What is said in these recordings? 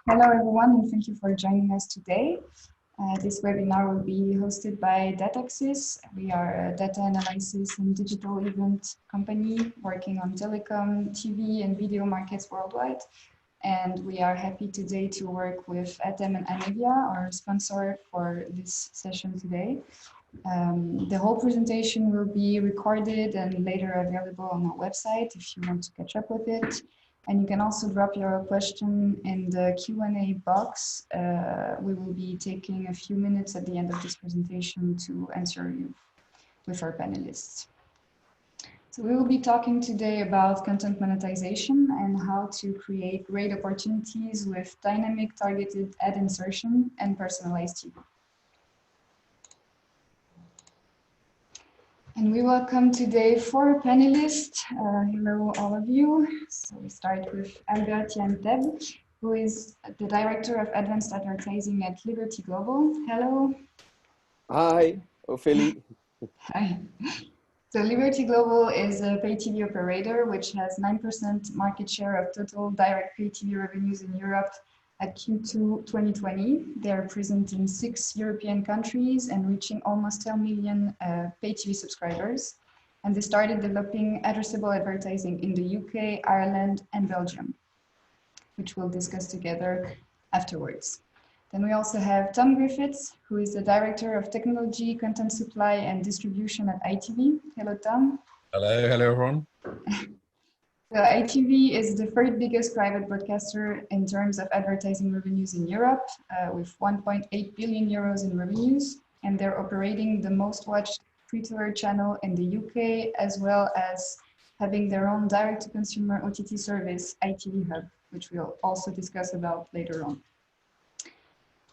Hello everyone, and thank you for joining us today. This webinar will be hosted by Dataxis. We are a data analysis and digital event company working on telecom, TV and video markets worldwide. And we are happy today to work with ATEME and Anevia, our sponsor for this session today. The whole presentation will be recorded and later available on our website if you want to catch up with it. And you can also drop your question in the Q&A box. We will be taking a few minutes at the end of this presentation to answer you with our panelists. So we will be talking today about content monetization and how to create great opportunities with dynamic targeted ad insertion and personalized TV. And we welcome today 4 panelists. Hello, all of you. So we start with Albert Jan-Deb, who is the Director of Advanced Advertising at Liberty Global. Hello. Hi, Ophélie. Hi. So Liberty Global is a pay TV operator which has 9% market share of total direct pay TV revenues in Europe at Q2 2020. They are present in 6 European countries and reaching almost 10 million pay TV subscribers. And they started developing addressable advertising in the UK, Ireland, and Belgium, which we'll discuss together afterwards. Then we also have Tom Griffiths, who is the Director of Technology, Content Supply, and Distribution at ITV. Hello, Tom. Hello, everyone. So ITV is the third biggest private broadcaster in terms of advertising revenues in Europe, with 1.8 billion euros in revenues, and they're operating the most watched free-to-air channel in the UK, as well as having their own direct-to-consumer OTT service, ITV Hub, which we'll also discuss about later on.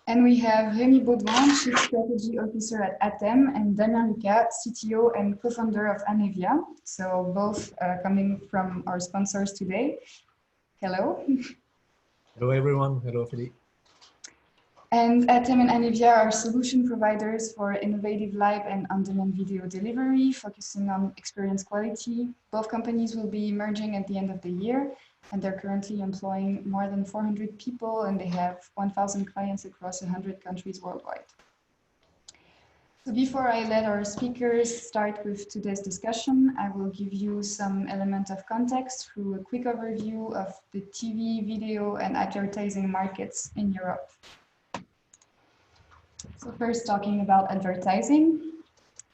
And we have Rémi Baudouin, Chief Strategy Officer at ATEME, and Damien Lucas, CTO and co-founder of Anevia. So both coming from our sponsors today. Hello. Hello, everyone. Hello, Philippe. And ATEME and Anevia are solution providers for innovative live and on-demand video delivery, focusing on experience quality. Both companies will be merging at the end of the year, and they're currently employing more than 400 people, and they have 1,000 clients across 100 countries worldwide. So before I let our speakers start with today's discussion, I will give you some element of context through a quick overview of the TV, video, and advertising markets in Europe. So first, talking about advertising.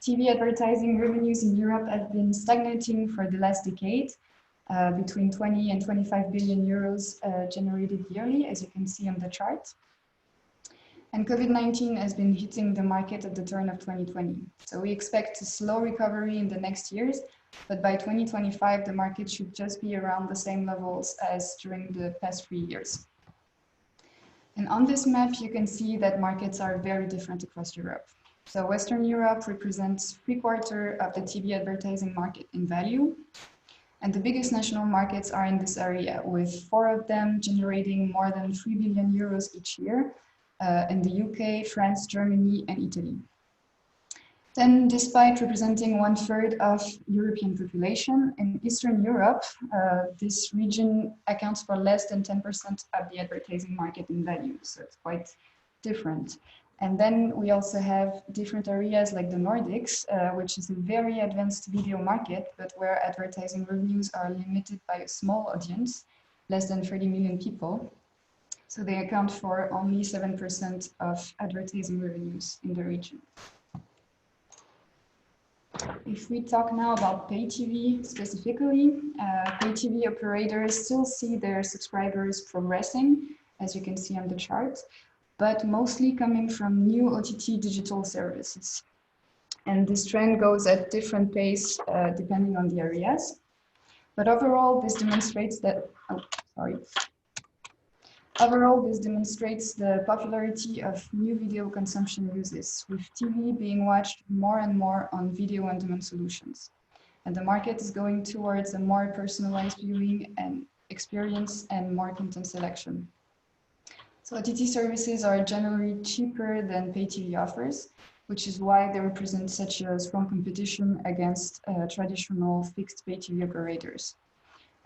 TV advertising revenues in Europe have been stagnating for the last decade. Between 20 and 25 billion euros generated yearly, as you can see on the chart. And COVID-19 has been hitting the market at the turn of 2020. So we expect a slow recovery in the next years, but by 2025, the market should just be around the same levels as during the past 3 years. And on this map, you can see that markets are very different across Europe. So Western Europe represents 3/4 of the TV advertising market in value. And the biggest national markets are in this area, with 4 of them generating more than 3 billion euros each year in the UK, France, Germany, and Italy. Then, despite representing 1/3 of European population, in Eastern Europe, this region accounts for less than 10% of the advertising market in value, so it's quite different. And then we also have different areas like the Nordics, which is a very advanced video market, but where advertising revenues are limited by a small audience, less than 30 million people. So they account for only 7% of advertising revenues in the region. If we talk now about pay TV specifically, pay TV operators still see their subscribers progressing, as you can see on the chart, but mostly coming from new OTT digital services. And this trend goes at different pace depending on the areas. But overall, this demonstrates that, Overall, this demonstrates the popularity of new video consumption uses, with TV being watched more and more on video on-demand solutions. And the market is going towards a more personalized viewing and experience and more content selection. So OTT services are generally cheaper than pay TV offers, which is why they represent such a strong competition against traditional fixed pay TV operators.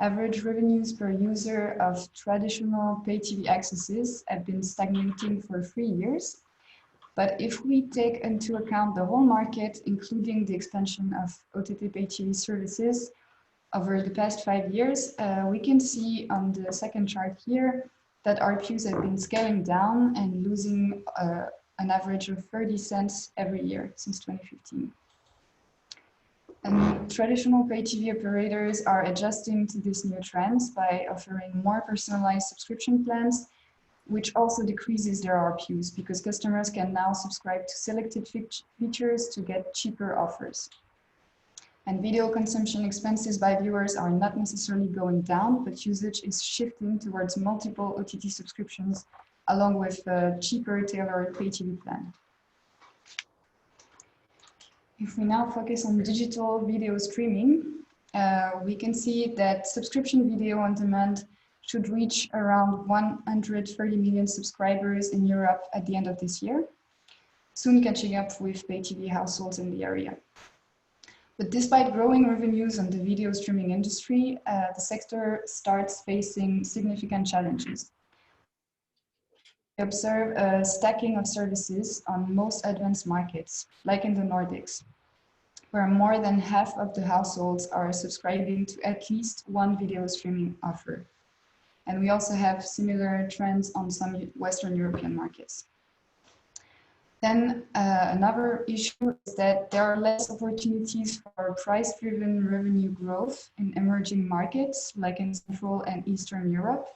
average revenues per user of traditional pay TV accesses have been stagnating for 3 years. But if we take into account the whole market, including the expansion of OTT pay TV services over the past 5 years, we can see on the second chart here that ARPUs have been scaling down and losing an average of 30 cents every year since 2015. And traditional pay TV operators are adjusting to these new trends by offering more personalized subscription plans, which also decreases their ARPUs because customers can now subscribe to selected features to get cheaper offers. And video consumption expenses by viewers are not necessarily going down, but usage is shifting towards multiple OTT subscriptions along with a cheaper tailored pay TV plan. If we now focus on digital video streaming, we can see that subscription video on demand should reach around 130 million subscribers in Europe at the end of this year, soon catching up with pay TV households in the area. But despite growing revenues on the video streaming industry, the sector starts facing significant challenges. We observe a stacking of services on most advanced markets, like in the Nordics, where more than half of the households are subscribing to at least one video streaming offer. And we also have similar trends on some Western European markets. Then another issue is that there are less opportunities for price-driven revenue growth in emerging markets, like in Central and Eastern Europe,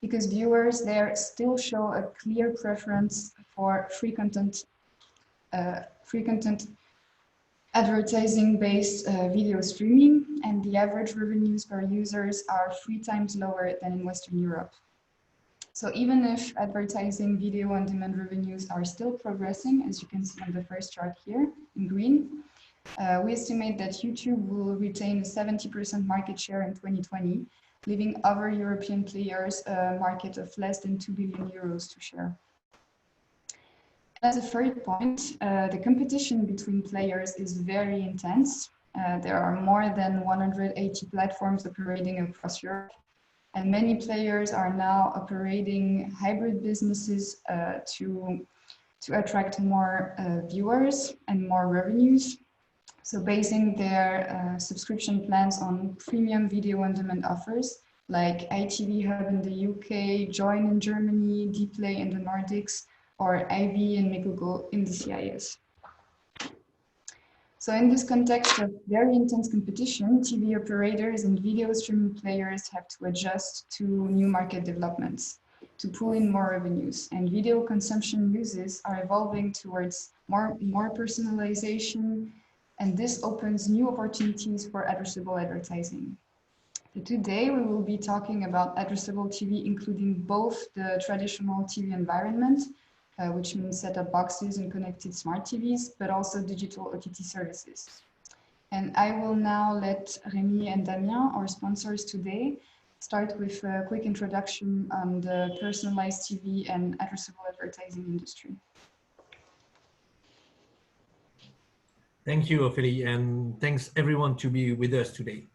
because viewers there still show a clear preference for free content advertising-based video streaming, and the average revenues per users are 3 times lower than in Western Europe. So even if advertising video on demand revenues are still progressing, as you can see on the first chart here in green, we estimate that YouTube will retain a 70% market share in 2020, leaving other European players a market of less than 2 billion euros to share. As a third point, the competition between players is very intense. There are more than 180 platforms operating across Europe, and many players are now operating hybrid businesses to attract more viewers and more revenues. So basing their subscription plans on premium video on demand offers like ITV Hub in the UK, Join in Germany, Dplay in the Nordics, or IV and Megogo in the CIS. So in this context of very intense competition, TV operators and video streaming players have to adjust to new market developments to pull in more revenues, and video consumption uses are evolving towards more personalization, and this opens new opportunities for addressable advertising. So today we will be talking about addressable TV, including both the traditional TV environment, which means set-top boxes and connected smart TVs, but also digital OTT services. And I will now let Rémi and Damien, our sponsors today, start with a quick introduction on the personalized TV and addressable advertising industry. Thank you, Ophélie, and thanks everyone to be with us today.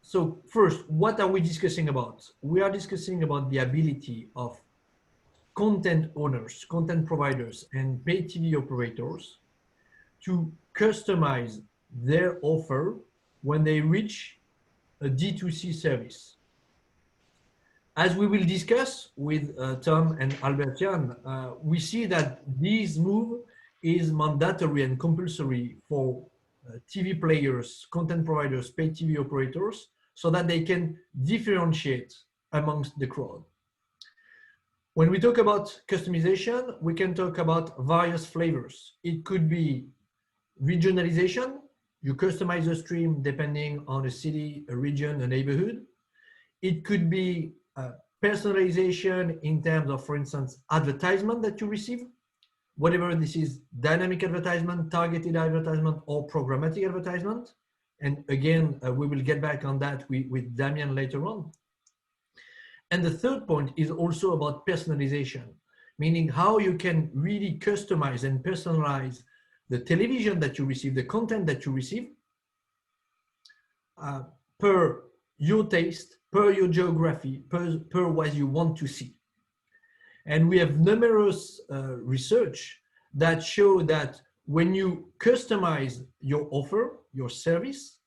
So first, what are we discussing about? We are discussing about the ability of content owners, content providers, and pay TV operators to customize their offer when they reach a D2C service. As we will discuss with Tom and Albertian, we see that this move is mandatory and compulsory for TV players, content providers, pay TV operators, so that they can differentiate amongst the crowd. When we talk about customization, we can talk about various flavors. It could be regionalization. You customize the stream depending on a city, a region, a neighborhood. It could be personalization in terms of, for instance, advertisement that you receive, whatever this is, dynamic advertisement, targeted advertisement, or programmatic advertisement. And again, we will get back on that with Damien later on. And the third point is also about personalization, meaning how you can really customize and personalize the television that you receive, the content that you receive per your taste, per your geography, per what you want to see. And we have numerous research that show that when you customize your offer, your service,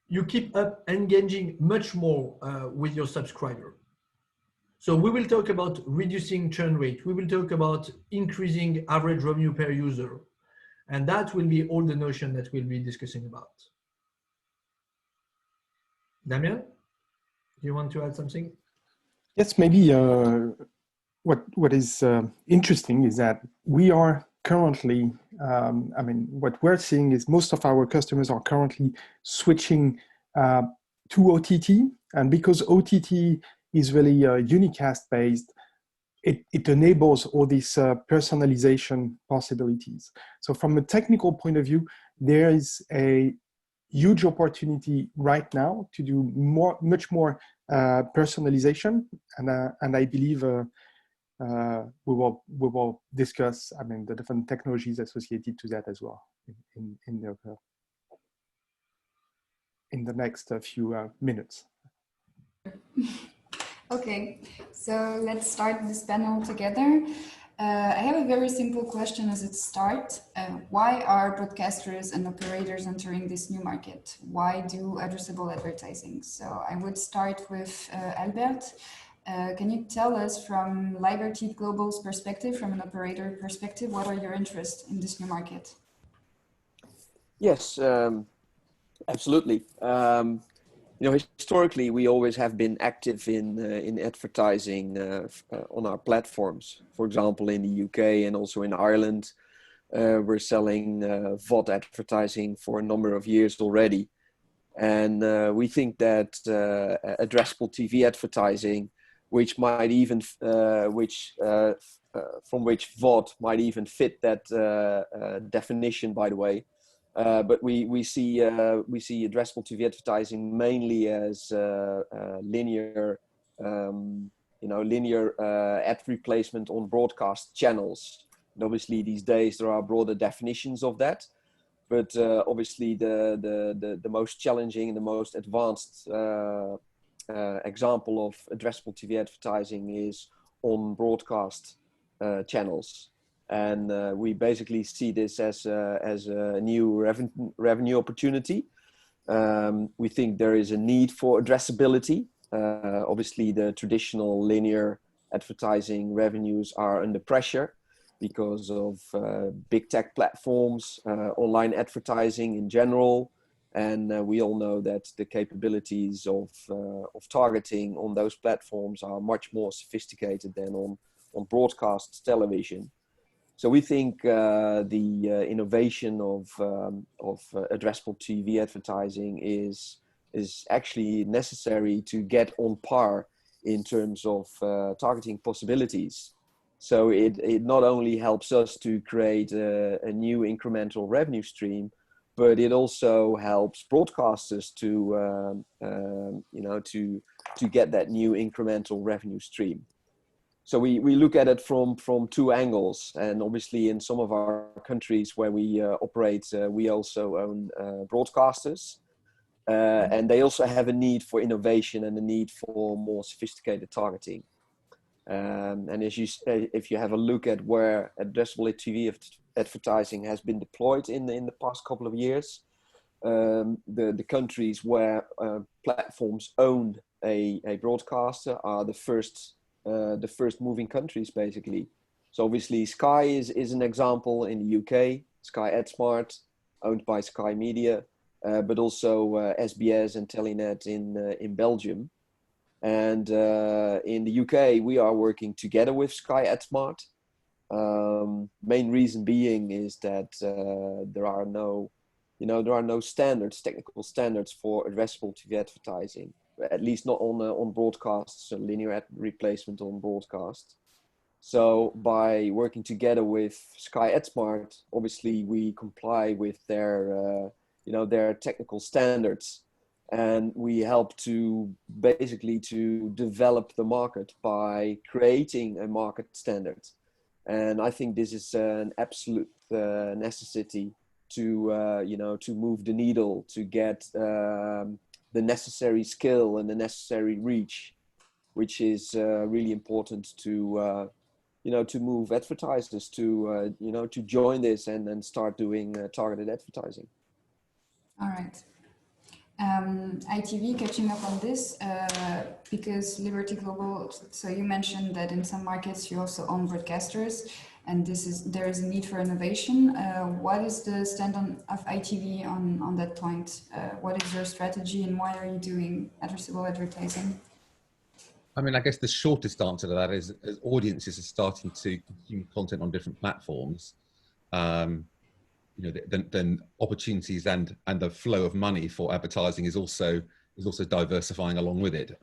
you keep up engaging much more with your subscriber. So we will talk about reducing churn rate. We will talk about increasing average revenue per user. And that will be all the notion that we'll be discussing about. Damien, do you want to add something? Yes, maybe what is interesting is that we are currently, I mean, what we're seeing is most of our customers are currently switching to OTT. And because OTT is really unicast based, it enables all these personalization possibilities. So from a technical point of view, there is a huge opportunity right now to do much more personalization, and I believe we will discuss, I mean, the different technologies associated to that as well in the next few minutes. Okay, so let's start this panel together. I have a very simple question as it starts. Why are broadcasters and operators entering this new market? Why do addressable advertising? So I would start with Albert. Can you tell us from Liberty Global's perspective, from an operator perspective, what are your interests in this new market? Yes, absolutely. You know, historically, we always have been active in advertising on our platforms. For example, in the UK and also in Ireland, we're selling VOD advertising for a number of years already. And we think that addressable TV advertising, which might even, from which VOD might even fit that definition, by the way. But we see addressable TV advertising mainly as linear, linear ad replacement on broadcast channels. And obviously, these days there are broader definitions of that. But obviously, the most challenging and the most advanced example of addressable TV advertising is on broadcast channels. And we basically see this as a new revenue opportunity. We think there is a need for addressability. Obviously, the traditional linear advertising revenues are under pressure because of big tech platforms, online advertising in general. And we all know that the capabilities of targeting on those platforms are much more sophisticated than on broadcast television. So we think the innovation of addressable TV advertising is actually necessary to get on par in terms of targeting possibilities. So it not only helps us to create a new incremental revenue stream, but it also helps broadcasters to get that new incremental revenue stream. So we look at it from two angles, and obviously in some of our countries where we operate, we also own broadcasters, and they also have a need for innovation and a need for more sophisticated targeting. And if you have a look at where addressable TV advertising has been deployed in the past couple of years, the countries where platforms own a broadcaster are the first moving countries, basically. So obviously Sky is an example in the UK, Sky AdSmart, owned by Sky Media, but also SBS and Telenet in Belgium. And in the UK, we are working together with Sky AdSmart. Main reason being is that there are no standards, technical standards for addressable TV advertising. At least not on broadcast, so linear ad replacement on broadcast. So by working together with Sky AdSmart, obviously we comply with their technical standards, and we help to basically to develop the market by creating a market standard. And I think this is an absolute necessity to move the needle, to get the necessary skill and the necessary reach, which is really important to to move advertisers to to join this and then start doing targeted advertising. All right. ITV catching up on this because Liberty Global. So you mentioned that in some markets you also own broadcasters, and there is a need for innovation. What is the stand of ITV on that point? What is your strategy, and why are you doing addressable advertising? I mean, I guess the shortest answer to that is, as audiences are starting to consume content on different platforms, then opportunities and the flow of money for advertising is also diversifying along with it.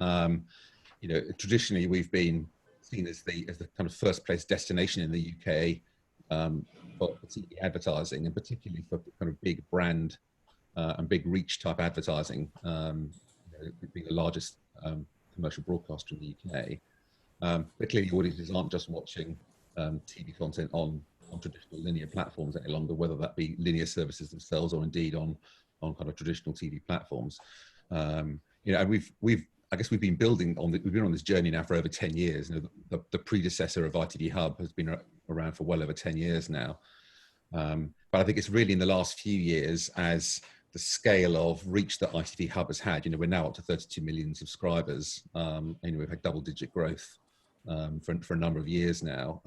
Traditionally we've been seen as the kind of first place destination in the UK for TV advertising, and particularly for kind of big brand and big reach type advertising, being the largest commercial broadcaster in the UK. But clearly audiences aren't just watching TV content on traditional linear platforms any longer, whether that be linear services themselves or indeed on kind of traditional TV platforms. And we've been building on we've been on this journey now for over 10 years. The predecessor of ITV Hub has been around for well over 10 years now. But I think it's really in the last few years, as the scale of reach that ITV Hub has had, we're now up to 32 million subscribers. We've had double-digit growth for a number of years now.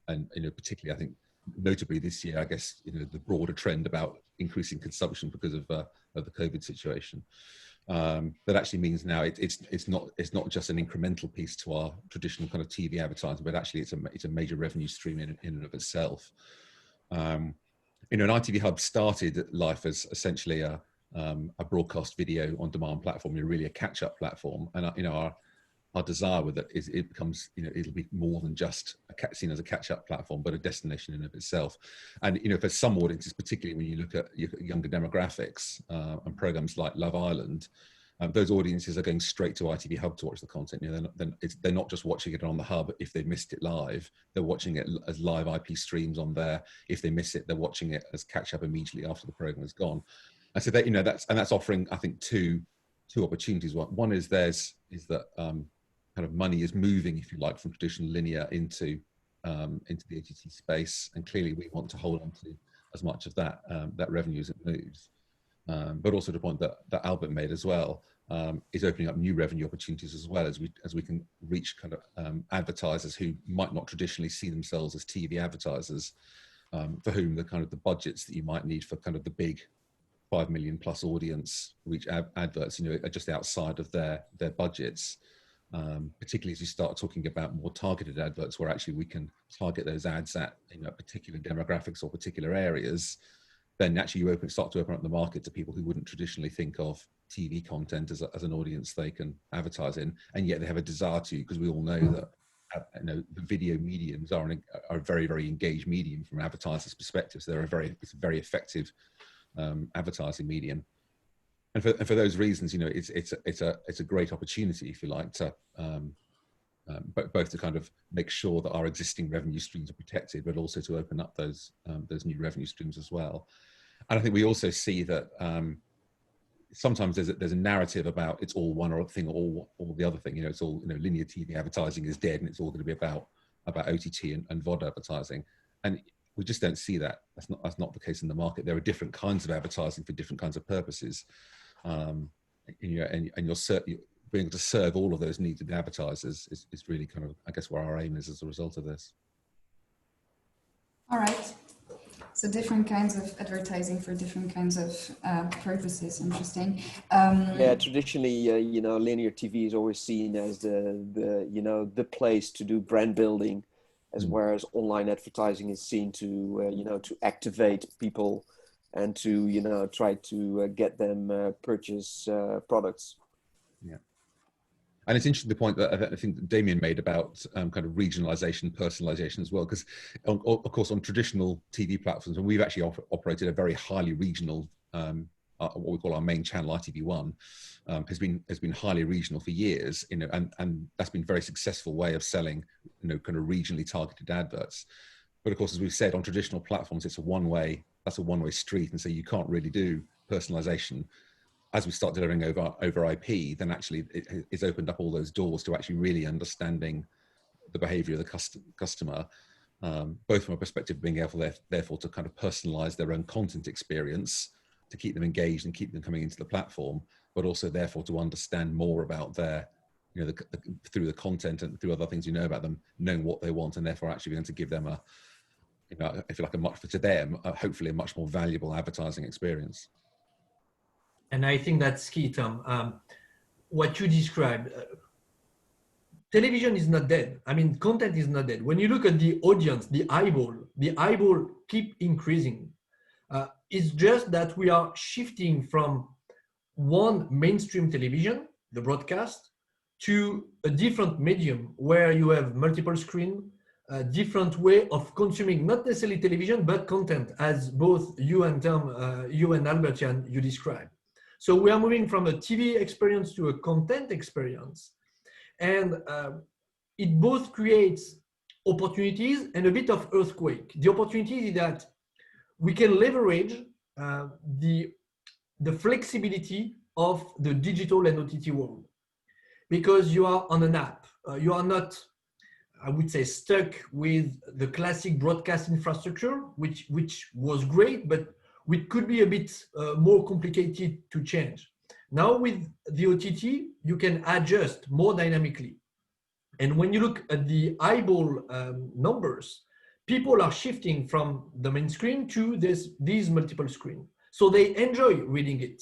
And particularly, I think, notably this year, I guess, the broader trend about increasing consumption because of the COVID situation. That actually means now it's not just an incremental piece to our traditional kind of TV advertising, but actually it's a major revenue stream in and of itself. An ITV Hub started life as essentially a broadcast video on demand platform, really a catch-up platform, and our desire with it is it becomes, it'll be more than just seen as a catch-up platform, but a destination in and of itself. And, for some audiences, particularly when you look at younger demographics and programs like Love Island, those audiences are going straight to ITV Hub to watch the content. They're not just watching it on the Hub if they missed it live. They're watching it as live IP streams on there. If they miss it, they're watching it as catch-up immediately after the program is gone. And so that's offering, I think, two opportunities. One is that kind of money is moving, if you like, from traditional linear into the OTT space, and clearly we want to hold on to as much of that revenue as it moves. But also the point that Albert made as well is opening up new revenue opportunities as well, as we can reach kind of advertisers who might not traditionally see themselves as TV advertisers, for whom the budgets that you might need for kind of the big 5 million plus audience reach adverts, are just outside of their budgets. Particularly as you start talking about more targeted adverts, where actually we can target those ads at particular demographics or particular areas, then actually you start to open up the market to people who wouldn't traditionally think of TV content as an audience they can advertise in, and yet they have a desire to, because we all know that the video mediums are a very, very engaged medium from advertisers' perspective. So it's a very effective advertising medium. And for those reasons, it's a great opportunity, if you like, to both to kind of make sure that our existing revenue streams are protected, but also to open up those new revenue streams as well. And I think we also see that sometimes there's a narrative about it's all one thing or the other thing. It's all linear TV advertising is dead, and it's all going to be about OTT and VOD advertising. And we just don't see that. That's not the case in the market. There are different kinds of advertising for different kinds of purposes. And you're certainly being able to serve all of those needs of the advertisers is really kind of, I guess, where our aim is as a result of this. All right. So different kinds of advertising for different kinds of purposes. Interesting. Yeah, traditionally, linear TV is always seen as the place to do brand building, whereas online advertising is seen to to activate people and to try to get them purchase products. Yeah. And it's interesting the point that I think Damien made about kind of regionalization, personalization as well, because of course on traditional TV platforms, and we've actually operated a very highly regional, what we call our main channel, ITV1, has been highly regional for years, and that's been a very successful way of selling, kind of regionally targeted adverts. But of course, as we've said, on traditional platforms, that's a one-way street, and so you can't really do personalization. as we start delivering over IP, then actually it's opened up all those doors to actually really understanding the behavior of the customer, both from a perspective of being able therefore to kind of personalize their own content experience to keep them engaged and keep them coming into the platform, but also therefore to understand more about their, you know, through the content and through other things you know about them, knowing what they want, and therefore actually going to give them a, you know, if you like, a much, for them, hopefully a much more valuable advertising experience. And I think that's key, Tom. What you described, television is not dead. I mean, content is not dead. When you look at the audience, the eyeball keep increasing. It's just that we are shifting from one mainstream television, the broadcast, to a different medium where you have multiple screen, a different way of consuming, not necessarily television, but content, as both you and Tom, you and Albert, you described. So we are moving from a TV experience to a content experience. And it both creates opportunities and a bit of earthquake. The opportunity is that we can leverage the flexibility of the digital and OTT world, because you are on an app. You are not, I would say, stuck with the classic broadcast infrastructure, which was great, but which could be a bit more complicated to change. Now with the OTT, you can adjust more dynamically. And when you look at the eyeball numbers, people are shifting from the main screen to these multiple screens. So they enjoy reading it.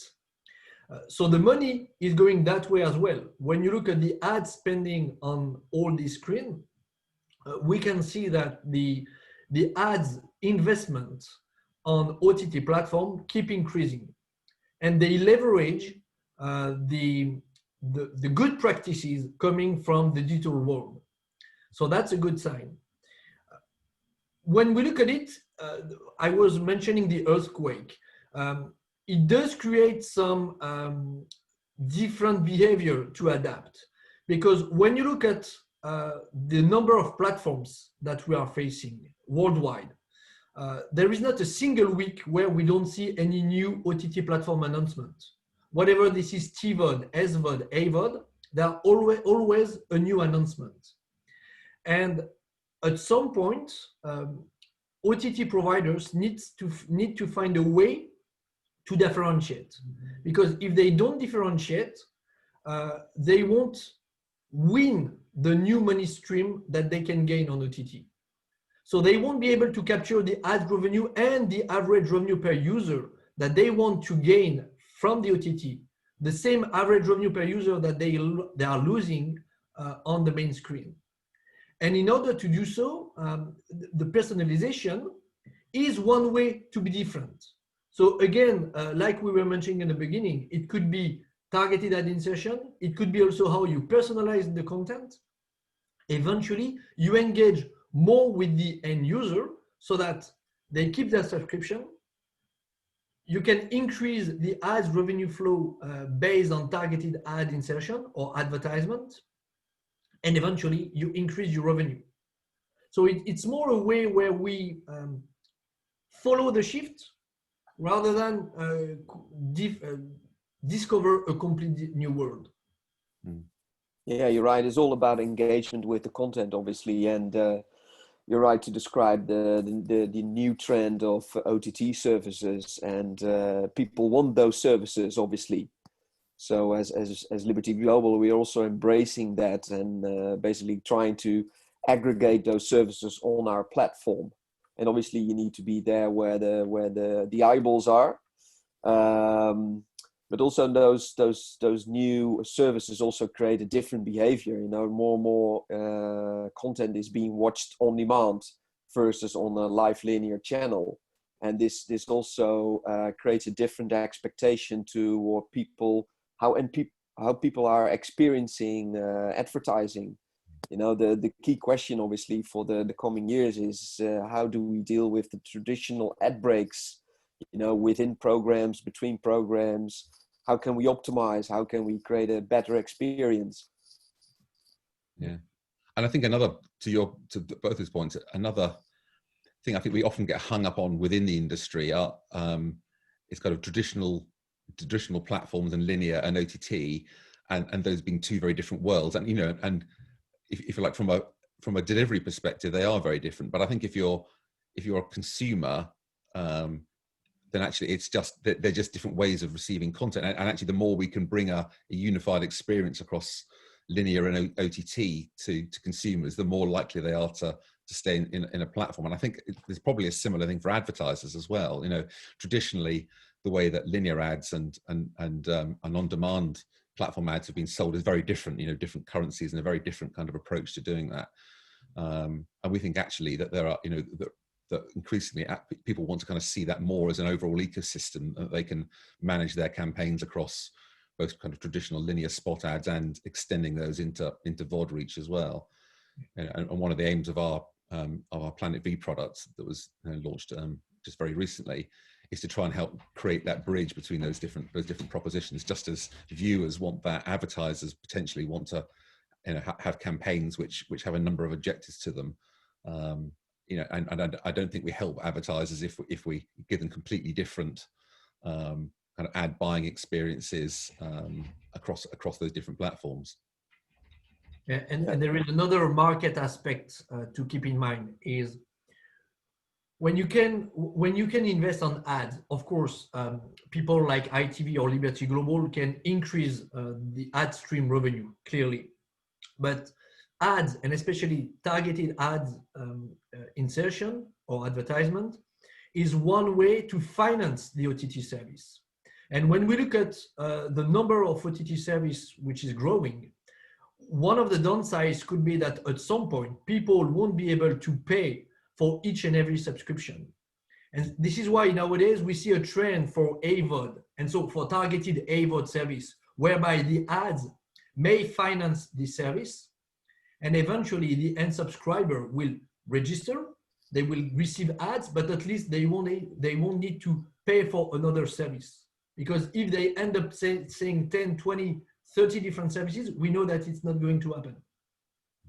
So the money is going that way as well. When you look at the ad spending on all these screens, we can see that the ads investment on OTT platform keep increasing, and they leverage the good practices coming from the digital world. So that's a good sign. When we look at it, I was mentioning the earthquake. It does create some different behavior to adapt, because when you look at the number of platforms that we are facing worldwide, there is not a single week where we don't see any new OTT platform announcement. Whatever this is, TVOD, SVOD, AVOD, there are always a new announcement. And at some point, OTT providers need to find a way to differentiate, because if they don't differentiate, they won't win the new money stream that they can gain on OTT. So they won't be able to capture the ad revenue and the average revenue per user that they want to gain from the OTT, the same average revenue per user that they are losing on the main screen. And in order to do so, the personalization is one way to be different. So again, like we were mentioning in the beginning, it could be targeted ad insertion. It could be also how you personalize the content. Eventually, you engage more with the end user so that they keep their subscription. You can increase the ads revenue flow based on targeted ad insertion or advertisement. And eventually, you increase your revenue. So it's more a way where we follow the shift rather than discover a completely new world. Yeah, you're right. It's all about engagement with the content, obviously, and you're right to describe the new trend of OTT services, and people want those services, obviously. So as Liberty Global, we're also embracing that and basically trying to aggregate those services on our platform. And obviously, you need to be there where the eyeballs are. But also those new services also create a different behavior. You know, more and more content is being watched on demand versus on a live linear channel, and this also creates a different expectation to what people how people are experiencing advertising. You know, the key question obviously for the coming years is how do we deal with the traditional ad breaks, you know, within programs, between programs? How can we optimize? How can we create a better experience? Yeah. And I think to both those points, another thing I think we often get hung up on within the industry is kind of traditional traditional platforms and linear and OTT, and those being two very different worlds. And, you know, and if you like, from a delivery perspective, they are very different. But I think if you're a consumer, then actually it's just that they're just different ways of receiving content. And actually, the more we can bring a unified experience across linear and OTT to consumers, the more likely they are to stay in a platform. And I think there's probably a similar thing for advertisers as well. You know, traditionally, the way that linear ads and on-demand platform ads have been sold is very different. You know, different currencies and a very different kind of approach to doing that. And we think actually that there are, you know, that increasingly people want to kind of see that more as an overall ecosystem, that they can manage their campaigns across both kind of traditional linear spot ads and extending those into VOD reach as well. And one of the aims of our Planet V products that was launched just very recently is to try and help create that bridge between those different propositions. Just as viewers want that, advertisers potentially want to, you know, have campaigns which have a number of objectives to them. You know, and I don't think we help advertisers if we give them completely different kind of ad buying experiences across those different platforms. Yeah, and there is another market aspect to keep in mind is when you can invest on ads. Of course, people like ITV or Liberty Global can increase the ad stream revenue clearly, but ads, and especially targeted ads insertion or advertisement, is one way to finance the OTT service. And when we look at the number of OTT service which is growing, one of the downsides could be that at some point people won't be able to pay for each and every subscription. And this is why nowadays we see a trend for AVOD, and so for targeted AVOD service, whereby the ads may finance the service, and eventually the end subscriber will register, they will receive ads, but at least they won't need to pay for another service. Because if they end up saying 10, 20, 30 different services, we know that it's not going to happen.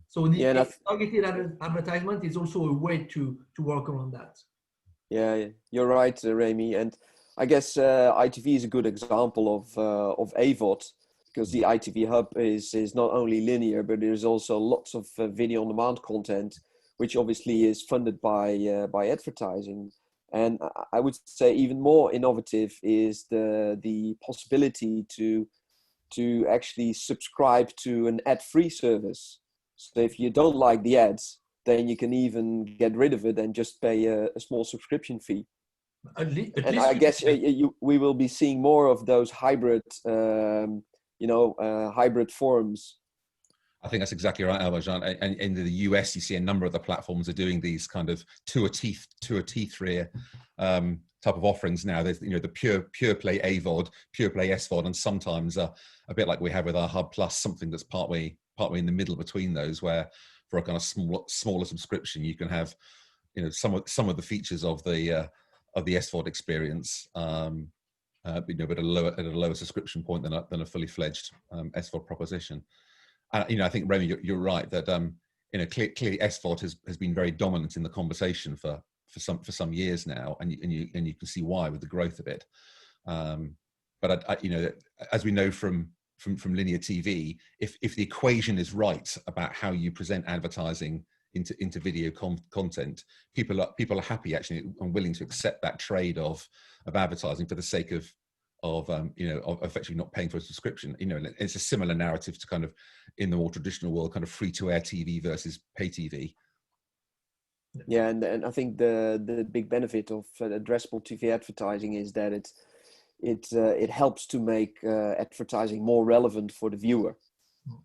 So the targeted advertisement is also a way to work around that. Yeah, you're right, Remy. And I guess ITV is a good example of AVOD, because the ITV hub is not only linear, but there's also lots of video on demand content, which obviously is funded by advertising. And I would say even more innovative is the possibility to actually subscribe to an ad-free service. So if you don't like the ads, then you can even get rid of it and just pay a small subscription fee. And I guess we will be seeing more of those hybrid, hybrid forms. I think that's exactly right, Albajan. And in the US, you see a number of the platforms are doing these kind of to a T3 type of offerings now. There's, you know, the pure play AVOD, pure play SVOD, and sometimes a bit like we have with our Hub Plus, something that's partway in the middle between those, where for a kind of smaller subscription, you can have, you know, some of the features of the SVOD experience, but at a lower subscription point than a fully fledged SVOD proposition. You know, I think, Remy, you're right that you know, clearly SVOD has been very dominant in the conversation for some years now, and you can see why with the growth of it. But you know, as we know from linear TV, if the equation is right about how you present advertising into video content, people are happy actually and willing to accept that trade of advertising for the sake of effectively not paying for a subscription. You know, and it's a similar narrative to kind of in the more traditional world, kind of free to air TV versus pay TV. Yeah, and I think the big benefit of addressable TV advertising is that it helps to make advertising more relevant for the viewer.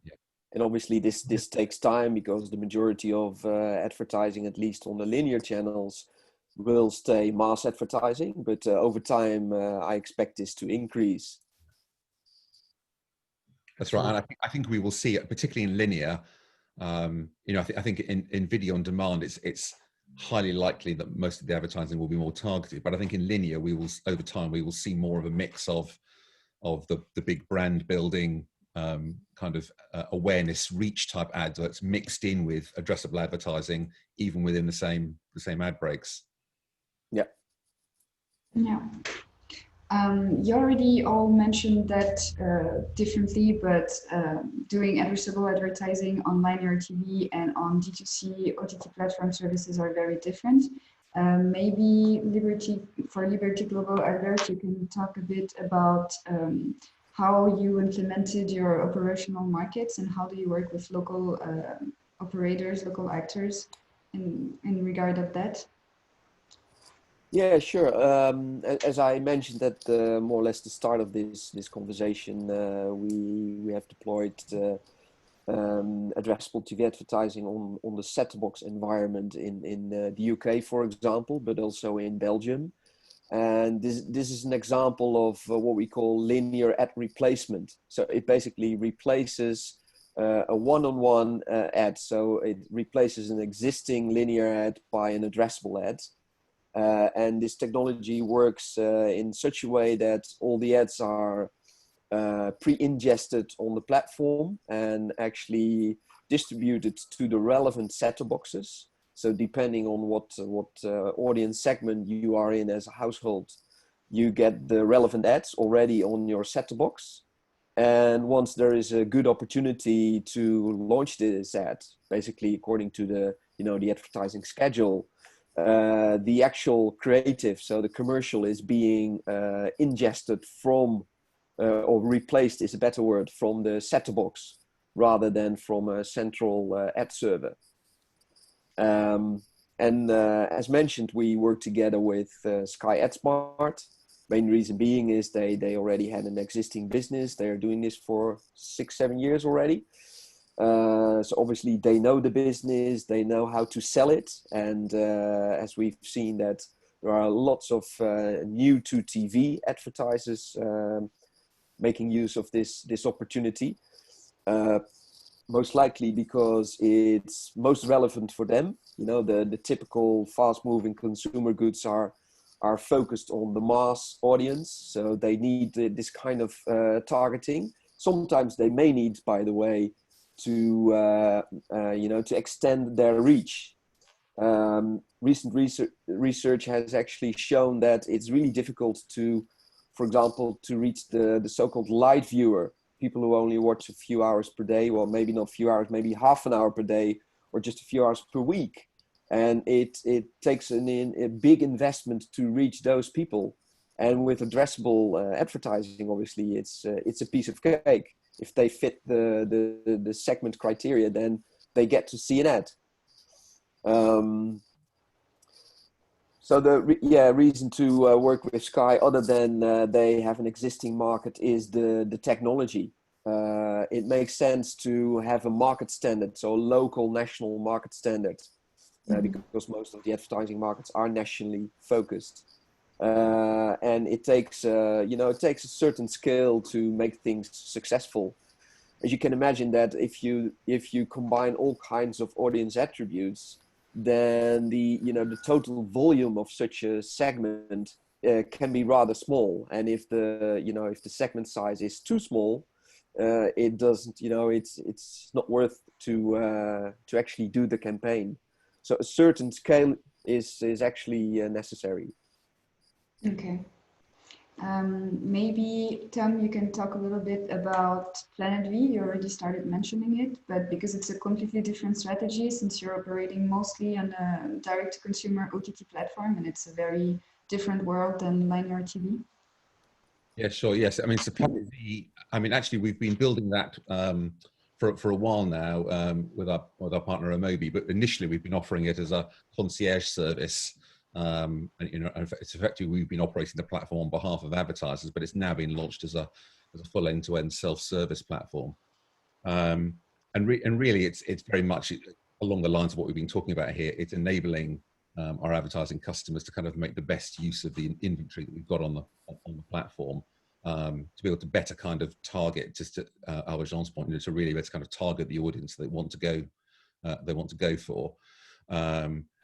Yeah. And obviously this takes time, because the majority of advertising, at least on the linear channels, will stay mass advertising, but over time I expect this to increase. That's right, and I think we will see it, particularly in linear. You know, I think in video on demand, it's highly likely that most of the advertising will be more targeted. But I think in linear, over time we will see more of a mix of the big brand building kind of awareness reach type ads that's mixed in with addressable advertising, even within the same ad breaks. Yeah. Yeah. You already all mentioned that differently, but doing addressable advertising on linear TV and on D2C OTT platform services are very different. Maybe for Liberty Global Alert, you can talk a bit about how you implemented your operational markets and how do you work with local operators, local actors in regard of that? Yeah, sure. As I mentioned at more or less the start of this conversation, we have deployed addressable TV advertising on the set-top box environment in the UK, for example, but also in Belgium. And this is an example of what we call linear ad replacement. So it basically replaces a one-on-one ad. So it replaces an existing linear ad by an addressable ad. And this technology works in such a way that all the ads are pre-ingested on the platform and actually distributed to the relevant set-top boxes. So depending on what audience segment you are in as a household, you get the relevant ads already on your set-top box. And once there is a good opportunity to launch this ad, basically according to the advertising schedule, the actual creative, so the commercial, is being ingested from, or replaced is a better word, from the set-top box rather than from a central ad server. As mentioned, we work together with Sky AdSmart. Main reason being is they already had an existing business. They are doing this for 6-7 years already. So obviously they know the business, they know how to sell it. And as we've seen that there are lots of new to TV advertisers making use of this opportunity. Most likely because it's most relevant for them. You know, the typical fast moving consumer goods are focused on the mass audience. So they need this kind of targeting. Sometimes they may need, by the way, to extend their reach. Recent research has actually shown that it's really difficult to, for example, to reach the so-called light viewer, people who only watch a few hours per day, well, maybe not a few hours, maybe half an hour per day, or just a few hours per week. And it takes a big investment to reach those people. And with addressable advertising, obviously, it's a piece of cake. If they fit the segment criteria, then they get to see an ad. So the reason to work with Sky, other than they have an existing market, is the technology. It makes sense to have a market standard, so a local national market standard, because most of the advertising markets are nationally focused. And it takes a certain skill to make things successful. As you can imagine, that if you combine all kinds of audience attributes, then the total volume of such a segment can be rather small. And if the segment size is too small, it doesn't, it's not worth to actually do the campaign. So a certain scale is actually necessary. Okay. Maybe, Tom, you can talk a little bit about Planet V. You already started mentioning it, but because it's a completely different strategy, since you're operating mostly on a direct-to-consumer OTT platform, and it's a very different world than linear TV. Yeah, sure. Yes, I mean, so Planet V, I mean, actually, we've been building that for a while now with our partner Amobi, but initially we've been offering it as a concierge service. And it's effectively, we've been operating the platform on behalf of advertisers, but it's now been launched as a full end-to-end self-service platform. And really, it's very much along the lines of what we've been talking about here. It's enabling our advertising customers to kind of make the best use of the inventory that we've got on the platform, to be able to better kind of target, just to Jean's point, to really let's kind of target the audience they want to go for.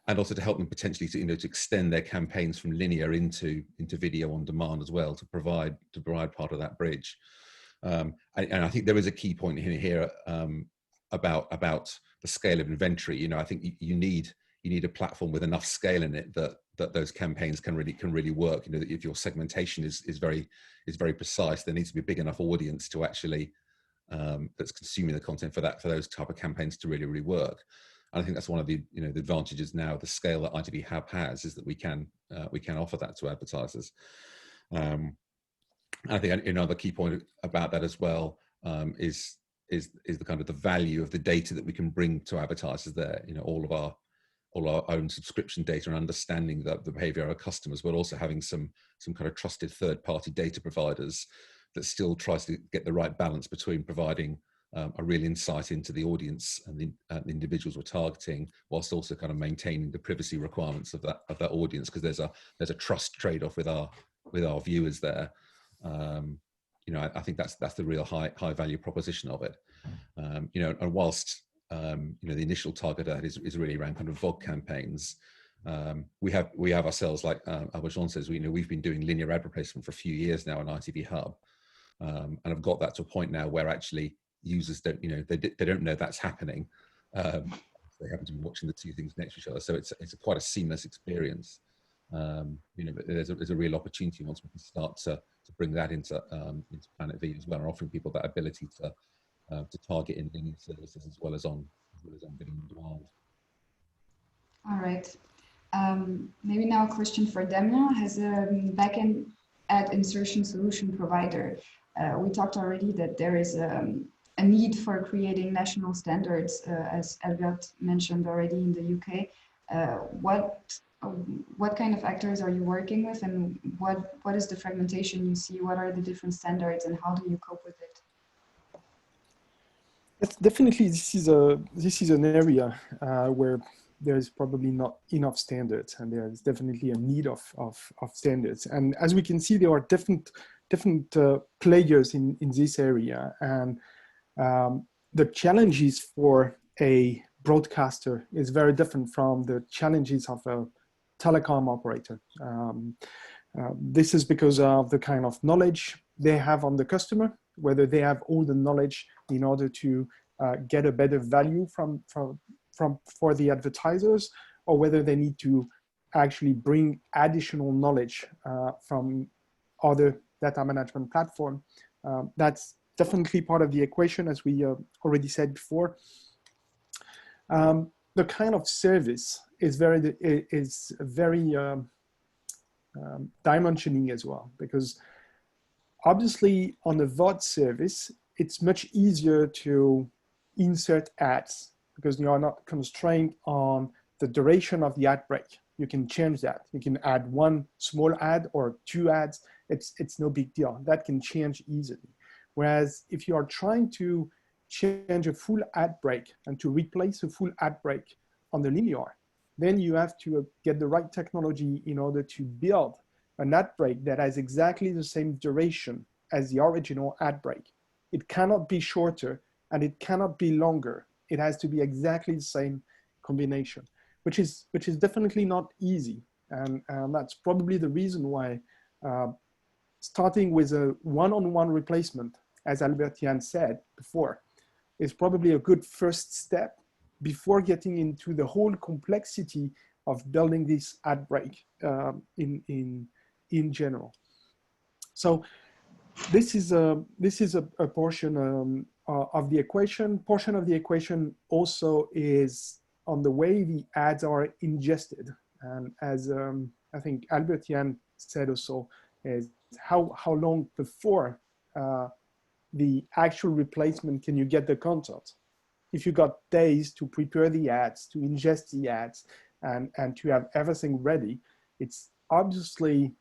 And also to help them potentially to extend their campaigns from linear into video on demand as well, to provide part of that bridge. And I think there is a key point here about the scale of inventory. I think you need a platform with enough scale in it that that those campaigns can really work. You know, that if your segmentation is very precise, there needs to be a big enough audience to actually that's consuming the content for those type of campaigns to really work. And I think that's one of the the advantages now, the scale that ITV Hub has, is that we can offer that to advertisers. I think another key point about that as well is the kind of the value of the data that we can bring to advertisers there. You know, all our own subscription data and understanding the behavior of our customers, but also having some kind of trusted third-party data providers that still tries to get the right balance between providing a real insight into the audience and the individuals we're targeting, whilst also kind of maintaining the privacy requirements of that audience, because there's a trust trade-off with our viewers there. You know, I think that's the real high value proposition of it. You know, and whilst you know, the initial target is really around kind of VOD campaigns. We have ourselves, like Albert Jean says, we've been doing linear ad replacement for a few years now on ITV Hub, and I've got that to a point now where actually users don't, they don't know that's happening. They happen to be watching the two things next to each other, so it's quite a seamless experience. You know, but there's a real opportunity once we can start to bring that into Planet V as well, and offering people that ability to target in linear services as well as on bidding on demand. All right. Maybe now a question for Damien. As a backend ad insertion solution provider, we talked already that there is a need for creating national standards, as Albert mentioned already in the UK. What kind of actors are you working with, and what is the fragmentation you see? What are the different standards, and how do you cope with it? Yes, definitely, this is an area where there is probably not enough standards, and there is definitely a need of standards. And as we can see, there are different players in this area, and the challenges for a broadcaster is very different from the challenges of a telecom operator. This is because of the kind of knowledge they have on the customer, whether they have all the knowledge in order to get a better value for the advertisers, or whether they need to actually bring additional knowledge from other data management platform. That's definitely part of the equation, as we already said before. The kind of service is very dimensioning as well, because obviously on the VOD service, it's much easier to insert ads because you are not constrained on the duration of the ad break. You can change that. You can add one small ad or two ads. It's no big deal. That can change easily. Whereas if you are trying to change a full ad break and to replace a full ad break on the linear, then you have to get the right technology in order to build an ad break that has exactly the same duration as the original ad break. It cannot be shorter and it cannot be longer. It has to be exactly the same combination, which is definitely not easy. And that's probably the reason why starting with a one-on-one replacement, as Albert Jan said before, is probably a good first step before getting into the whole complexity of building this ad break in general. So this is a portion of the equation. Portion of the equation also is on the way the ads are ingested, and as I think Albert Jan said also, is how long before the actual replacement can you get the content. If you got days to prepare the ads, to ingest the ads, and to have everything ready, it's obviously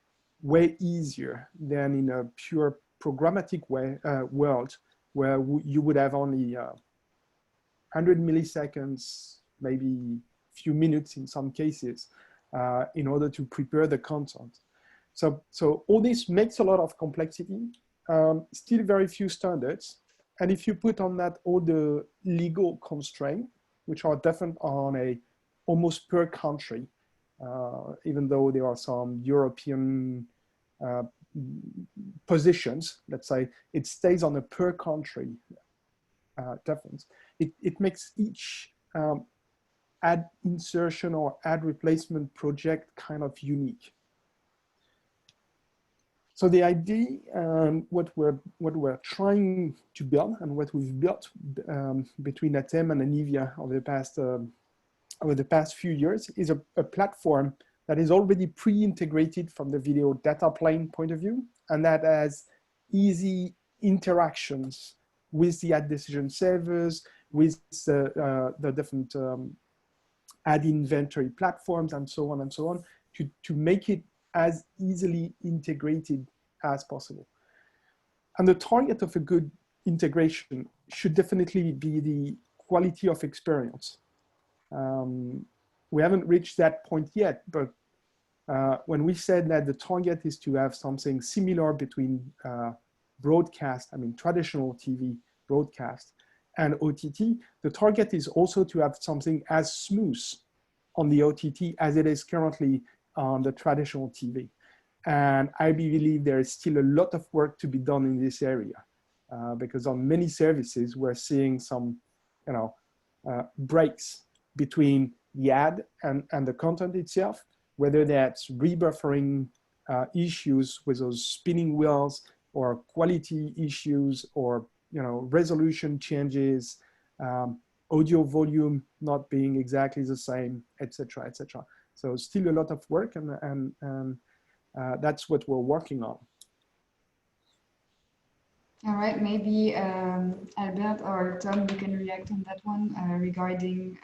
way easier than in a pure programmatic world where you would have only 100 milliseconds, maybe a few minutes in some cases, in order to prepare the content. So all this makes a lot of complexity, still very few standards. And if you put on that all the legal constraints, which are different on a almost per country, even though there are some European positions, let's say, it stays on a per country difference. It makes each ad insertion or ad replacement project kind of unique. So the idea, what we're trying to build and what we've built between ATEME and Anevia over the past few years is a platform that is already pre-integrated from the video data plane point of view, and that has easy interactions with the ad decision servers, with the different ad inventory platforms, and so on, to make it as easily integrated as possible. And the target of a good integration should definitely be the quality of experience. We haven't reached that point yet, but when we said that the target is to have something similar between broadcast, I mean traditional TV broadcast, and OTT, the target is also to have something as smooth on the OTT as it is currently on the traditional TV. And I believe there is still a lot of work to be done in this area because on many services, we're seeing some, breaks between the ad and the content itself, whether that's rebuffering issues with those spinning wheels, or quality issues, or resolution changes, audio volume not being exactly the same, etc., etc. So still a lot of work, and that's what we're working on. All right, maybe Albert or Tom, you can react on that one regarding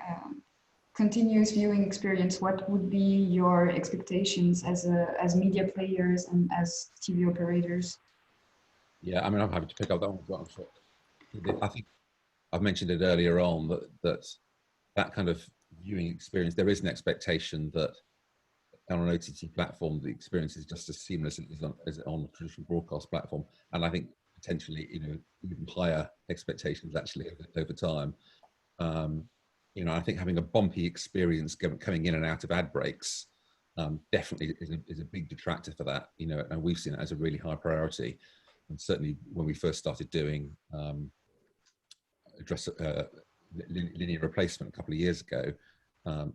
continuous viewing experience. What would be your expectations as media players and as TV operators? Yeah, I mean, I'm happy to pick up that one as well. I think I've mentioned it earlier on that kind of viewing experience, there is an expectation that on an OTT platform, the experience is just as seamless as on a traditional broadcast platform. And I think potentially, even higher expectations actually over time. I think having a bumpy experience coming in and out of ad breaks definitely is a big detractor for that, and we've seen it as a really high priority. And certainly when we first started doing linear replacement a couple of years ago,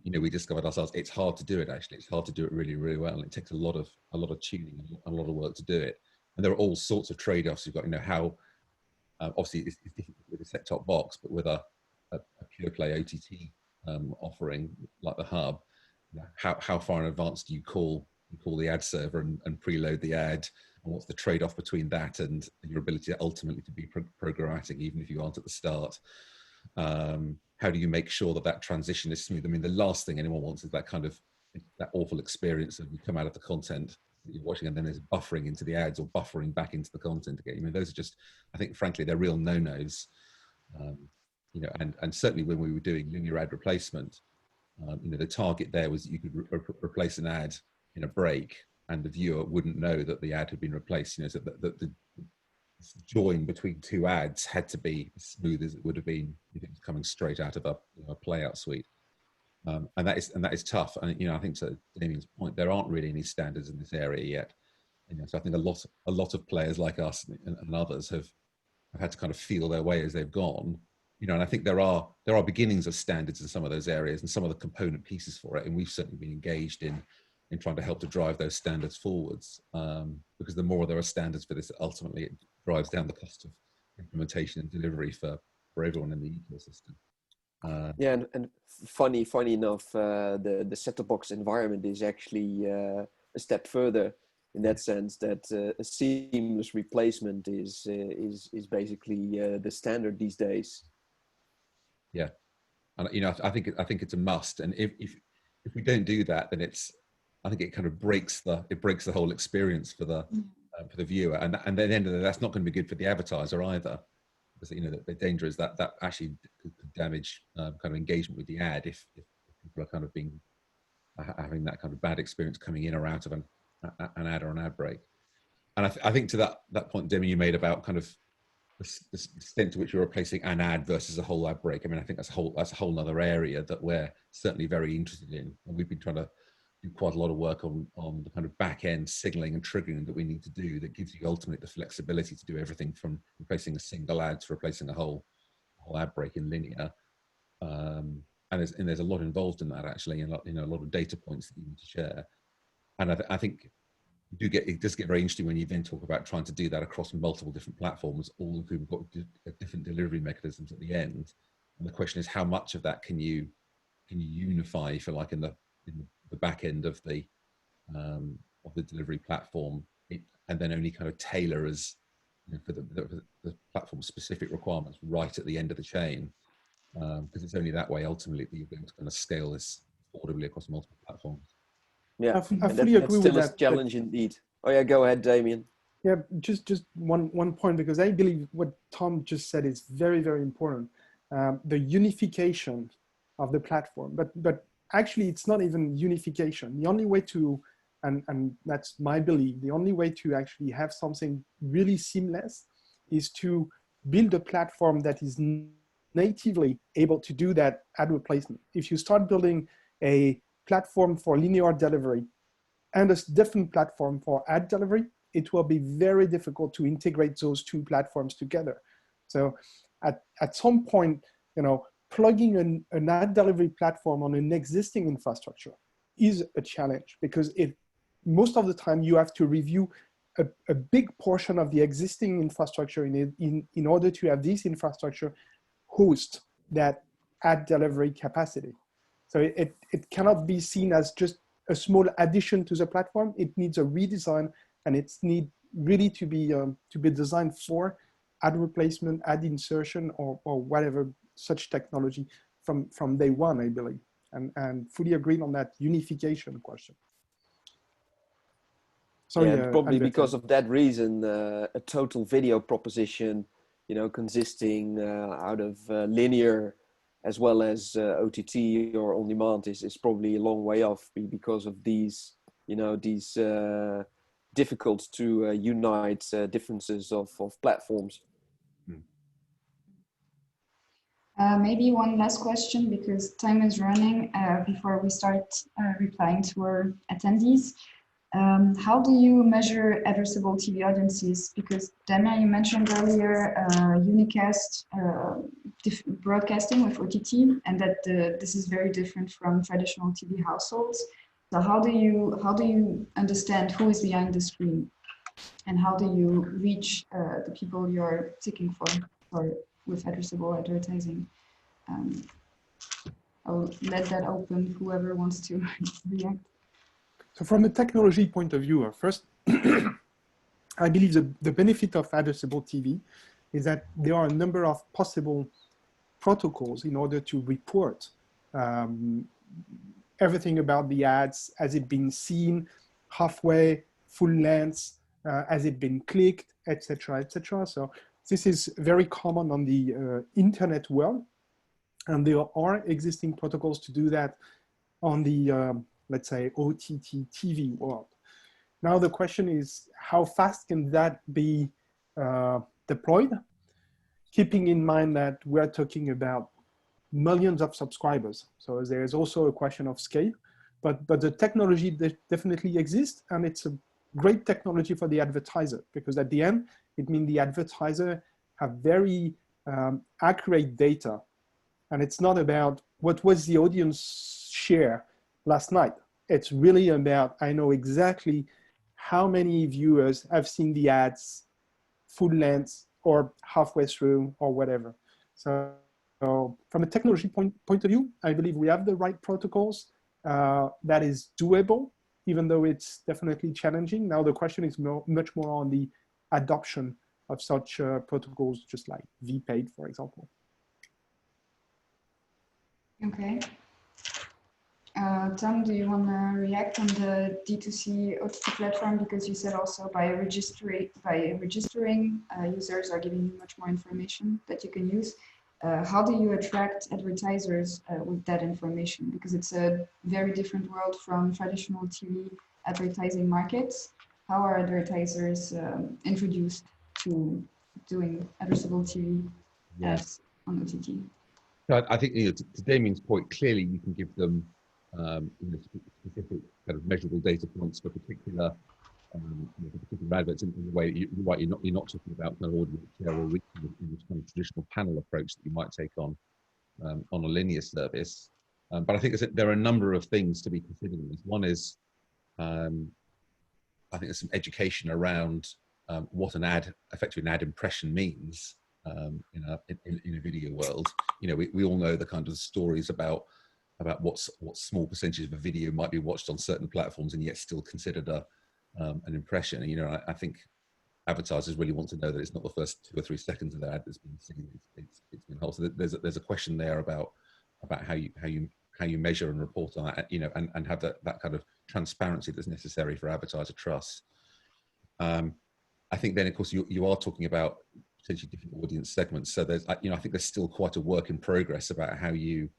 we discovered ourselves, it's hard to do it actually. It's hard to do it really, really well. And it takes a lot of tuning and a lot of work to do it. And there are all sorts of trade-offs. You've got, how, obviously it's difficult with a set-top box, but with a pure play OTT offering like the Hub, how far in advance do you call the ad server and preload the ad? And what's the trade-off between that and your ability to ultimately to be programmatic, even if you aren't at the start? How do you make sure that transition is smooth? I mean, the last thing anyone wants is that awful experience of you come out of the content that you're watching and then there's buffering into the ads or buffering back into the content again. I mean, those are just, I think, frankly, they're real no-nos. And certainly when we were doing linear ad replacement, the target there was you could replace an ad in a break and the viewer wouldn't know that the ad had been replaced. So the join between two ads had to be as smooth as it would have been if it was coming straight out of a playout suite. And that is tough. And I think to Damien's point, there aren't really any standards in this area yet. So I think a lot of players like us and others have had to kind of feel their way as they've gone. And I think there are beginnings of standards in some of those areas and some of the component pieces for it. And we've certainly been engaged in trying to help to drive those standards forwards, because the more there are standards for this, ultimately it drives down the cost of implementation and delivery for everyone in the ecosystem. Yeah, and funny enough, the set-top box environment is actually a step further in that sense, that a seamless replacement is basically the standard these days. Yeah, and I think it's a must. And if we don't do that, then I think it kind of breaks the whole experience for the viewer, and at the end of the day, that's not going to be good for the advertiser either. Because the danger is that actually could damage kind of engagement with the ad if people are kind of having that kind of bad experience coming in or out of an ad or an ad break. And I think to that point, Demi, you made about kind of the extent to which you're replacing an ad versus a whole ad break. I mean, I think that's a whole other area that we're certainly very interested in, and we've been trying to do quite a lot of work on the kind of back end signaling and triggering that we need to do that gives you ultimately the flexibility to do everything from replacing a single ad to replacing a whole ad break in linear. there's a lot involved in that actually, and a lot of data points that you need to share. And I think it does get very interesting when you then talk about trying to do that across multiple different platforms, all of whom have got different delivery mechanisms at the end. And the question is, how much of that can you unify, if you like, in the back end of the delivery platform, and then only kind of tailor as for the platform specific requirements right at the end of the chain, because it's only that way ultimately that you're going to kind of scale this affordably across multiple platforms. I Yeah, and fully agree with that. That's still a challenge indeed. Oh yeah, go ahead, Damien. Yeah, just one point, because I believe what Tom just said is very, very important. The unification of the platform, but actually it's not even unification. The only way to, and that's my belief, the only way to actually have something really seamless is to build a platform that is natively able to do that ad replacement. If you start building a platform for linear delivery and a different platform for ad delivery, it will be very difficult to integrate those two platforms together. So at some point, plugging an ad delivery platform on an existing infrastructure is a challenge, because most of the time you have to review a big portion of the existing infrastructure in order to have this infrastructure host that ad delivery capacity. So it cannot be seen as just a small addition to the platform. It needs a redesign, and it's really to be designed for ad replacement, ad insertion, or whatever such technology from day one, I believe, and fully agreed on that unification question. Sorry, yeah, probably because of that reason, a total video proposition, consisting out of linear as well as OTT or on demand is probably a long way off, because of these, these difficult to unite differences of platforms. Maybe one last question, because time is running before we start replying to our attendees. How do you measure addressable TV audiences? Because Damien, you mentioned earlier unicast broadcasting with OTT, and that this is very different from traditional TV households. So how do you understand who is behind the screen, and how do you reach the people you're seeking for with addressable advertising? I'll let that open, whoever wants to react. So from a technology point of view, first, I believe the benefit of addressable TV is that there are a number of possible protocols in order to report everything about the ads. Has it been seen, halfway, full length, has it been clicked, etc., etc. So this is very common on the internet world, and there are existing protocols to do that on the let's say OTT TV world. Now the question is, how fast can that be deployed? Keeping in mind that we're talking about millions of subscribers. So there's also a question of scale, but the technology definitely exists, and it's a great technology for the advertiser, because at the end, it means the advertiser have very accurate data. And it's not about what was the audience share last night. It's really about, I know exactly how many viewers have seen the ads full length or halfway through or whatever. So from a technology point of view, I believe we have the right protocols that is doable, even though it's definitely challenging. Now the question is much more on the adoption of such protocols, just like VPaid, for example. Okay. Tom, do you want to react on the D2C OTT platform? Because you said also by registering users are giving you much more information that you can use. How do you attract advertisers with that information? Because it's a very different world from traditional TV advertising markets. How are advertisers introduced to doing addressable TV ads on OTT? I think, to Damien's point, clearly you can give them specific kind of measurable data points for particular adverts in the way you're not talking about kind of audience share or reach in this kind of traditional panel approach that you might take on a linear service. But I think there are a number of things to be considered. One is, I think there's some education around what an ad, effectively an ad impression means in a video world. You know, we all know the kind of stories about what small percentage of a video might be watched on certain platforms and yet still considered an impression. And, you know, I think advertisers really want to know that it's not the first 2 or 3 seconds of the ad that's been seen. It's been whole. So there's a question there about how you measure and report on that, you know, and have that kind of transparency that's necessary for advertiser trust. I think then, of course, you are talking about potentially different audience segments. So there's, you know, I think there's still quite a work in progress about how you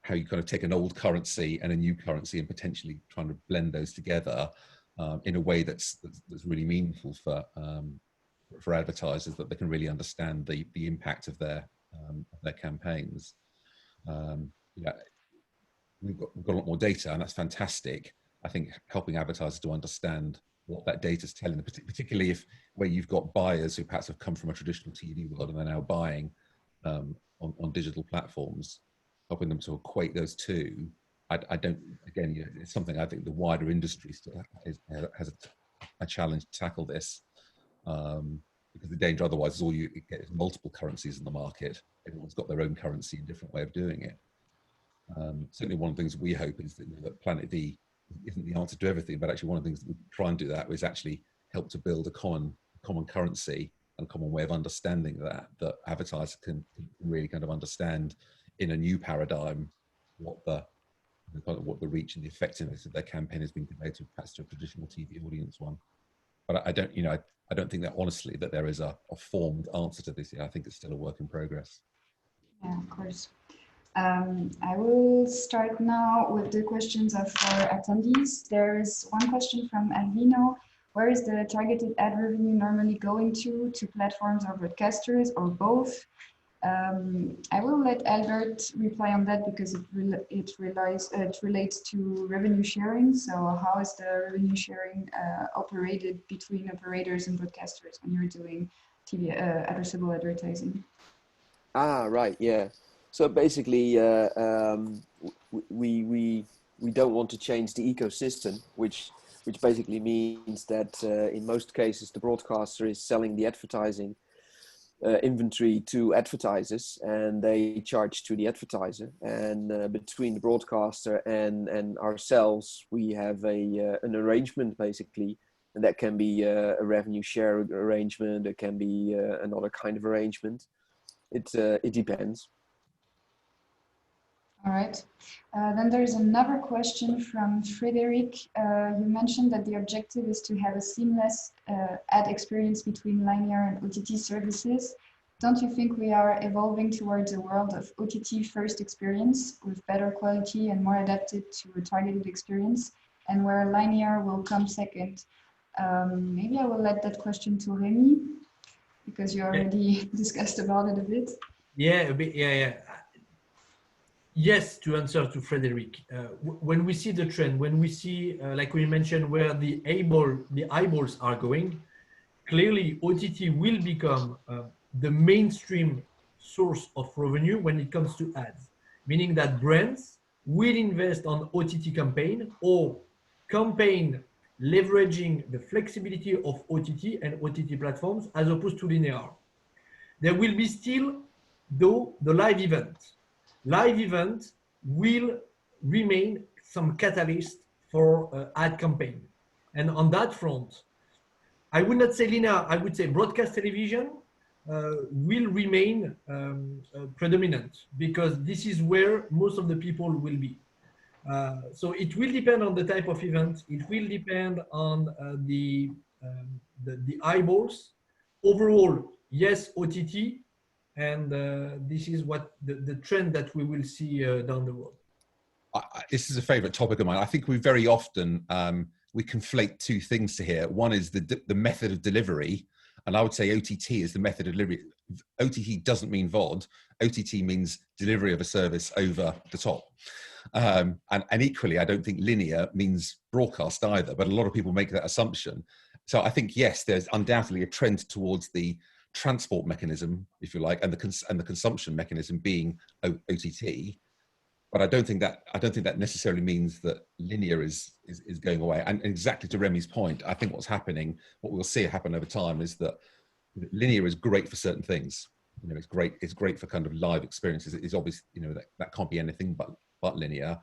kind of take an old currency and a new currency and potentially trying to blend those together in a way that's really meaningful for advertisers, that they can really understand the impact of their campaigns. Yeah, we've got a lot more data, and that's fantastic. I think helping advertisers to understand what that data is telling them, particularly where you've got buyers who perhaps have come from a traditional TV world and they're now buying on digital platforms, helping them to equate those two. I don't, again, you know, it's something I think the wider industry still has a challenge to tackle this, because the danger otherwise is all you get is multiple currencies in the market. Everyone's got their own currency and different way of doing it. Certainly one of the things we hope is that, you know, that Planet V isn't the answer to everything, but actually one of the things that we try and do that is actually help to build a common currency and common way of understanding that advertisers can really kind of understand in a new paradigm what the reach and the effectiveness of their campaign has been compared to perhaps to a traditional TV audience one. But I don't, you know, I don't think that honestly that there is a formed answer to this yet. I think it's still a work in progress. Yeah, of course. I will start now with the questions of our attendees. There is one question from Alvino. Where is the targeted ad revenue normally going to platforms or broadcasters, or both? I will let Albert reply on that because it relates to revenue sharing. So how is the revenue sharing operated between operators and broadcasters when you're doing TV addressable advertising? Ah, right, yeah. So basically, we don't want to change the ecosystem, which basically means that in most cases the broadcaster is selling the advertising inventory to advertisers, and they charge to the advertiser. And between the broadcaster and ourselves, we have an arrangement basically, and that can be a revenue share arrangement. It can be another kind of arrangement. It depends. All right. Then there's another question from Frederick. You mentioned that the objective is to have a seamless ad experience between linear and OTT services. Don't you think we are evolving towards a world of OTT first experience with better quality and more adapted to a targeted experience, and where linear will come second? Maybe I will let that question to Remy, because you already discussed about it a bit. Yeah, a bit, yeah. Yes, to answer to Frederick, when we see the trend, when we see, like we mentioned, where the eyeballs are going, clearly OTT will become the mainstream source of revenue when it comes to ads, meaning that brands will invest on OTT campaign or campaign leveraging the flexibility of OTT and OTT platforms as opposed to linear. There will be still, though, the live event. Live event will remain some catalyst for ad campaign. And on that front, I would not say linear, I would say broadcast television will remain predominant, because this is where most of the people will be. So it will depend on the type of event. It will depend on the eyeballs. Overall, yes, OTT. And this is what the trend that we will see down the road. This is a favorite topic of mine. I think we very often, we conflate two things to here. One is the method of delivery. And I would say OTT is the method of delivery. OTT doesn't mean VOD. OTT means delivery of a service over the top. And equally, I don't think linear means broadcast either, but a lot of people make that assumption. So I think, yes, there's undoubtedly a trend towards the transport mechanism, if you like, and the consumption mechanism being OTT. But I don't think that necessarily means that linear is going away. And exactly to Remy's point, I think what's happening, what we'll see happen over time, is that linear is great for certain things. You know, it's great for kind of live experiences. It's obvious, you know, that can't be anything but linear.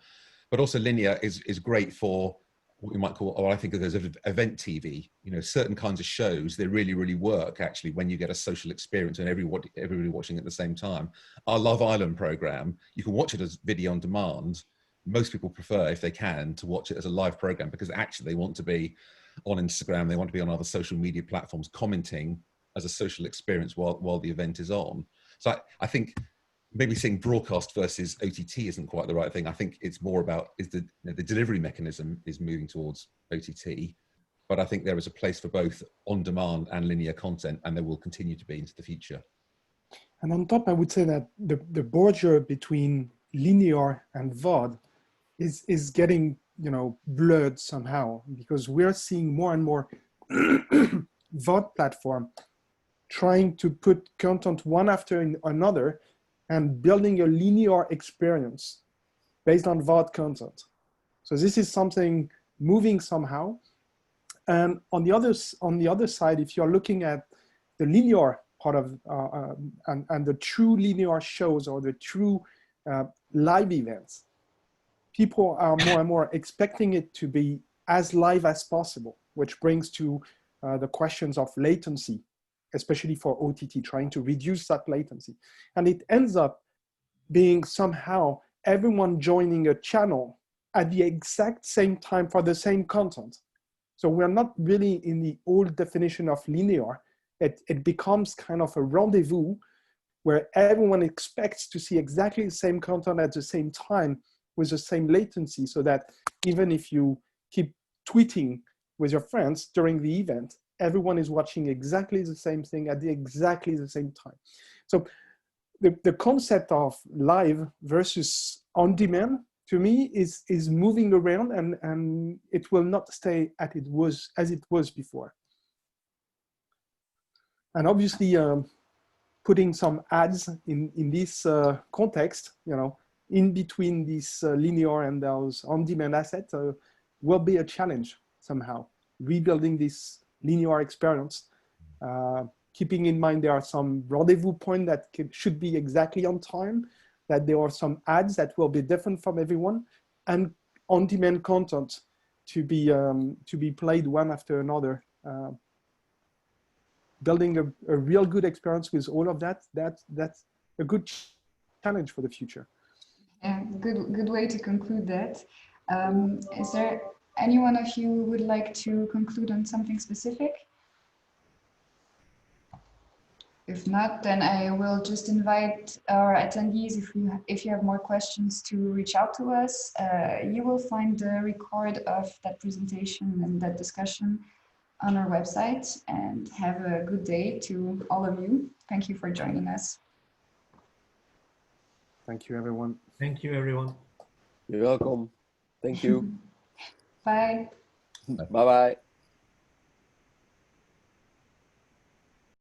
But also linear is great for what you might call, or I think of as event TV. You know, certain kinds of shows, they really, really work actually when you get a social experience and everybody watching at the same time. Our Love Island program, you can watch it as video on demand. Most people prefer, if they can, to watch it as a live program, because actually they want to be on Instagram, they want to be on other social media platforms commenting as a social experience while the event is on. So I think maybe saying broadcast versus OTT isn't quite the right thing. I think it's more about the delivery mechanism is moving towards OTT, but I think there is a place for both on-demand and linear content, and there will continue to be into the future. And on top, I would say that the border between linear and VOD is getting, you know, blurred somehow, because we're seeing more and more VOD platform trying to put content one after another and building a linear experience based on VOD content. So this is something moving somehow. And on the other side, if you're looking at the linear part of and the true linear shows or the true live events, people are more and more expecting it to be as live as possible, which brings to the questions of latency, especially for OTT, trying to reduce that latency. And it ends up being somehow everyone joining a channel at the exact same time for the same content. So we're not really in the old definition of linear. It becomes kind of a rendezvous where everyone expects to see exactly the same content at the same time with the same latency, so that even if you keep tweeting with your friends during the event, everyone is watching exactly the same thing at exactly the same time. So the concept of live versus on demand, to me, is moving around, and it will not stay as it was before. And obviously, putting some ads in this context, you know, in between this linear and those on-demand assets will be a challenge somehow. Rebuilding this linear experience, keeping in mind there are some rendezvous points that should be exactly on time, that there are some ads that will be different from everyone, and on-demand content to be played one after another. Building a real good experience with all of that, that's a good challenge for the future. Yeah, good way to conclude that. Is there any one of you who would like to conclude on something specific? If not, then I will just invite our attendees, if you have more questions, to reach out to us. You will find the record of that presentation and that discussion on our website, and have a good day to all of you. Thank you for joining us. Thank you, everyone. Thank you, everyone. You're welcome. Thank you. Bye. Bye-bye.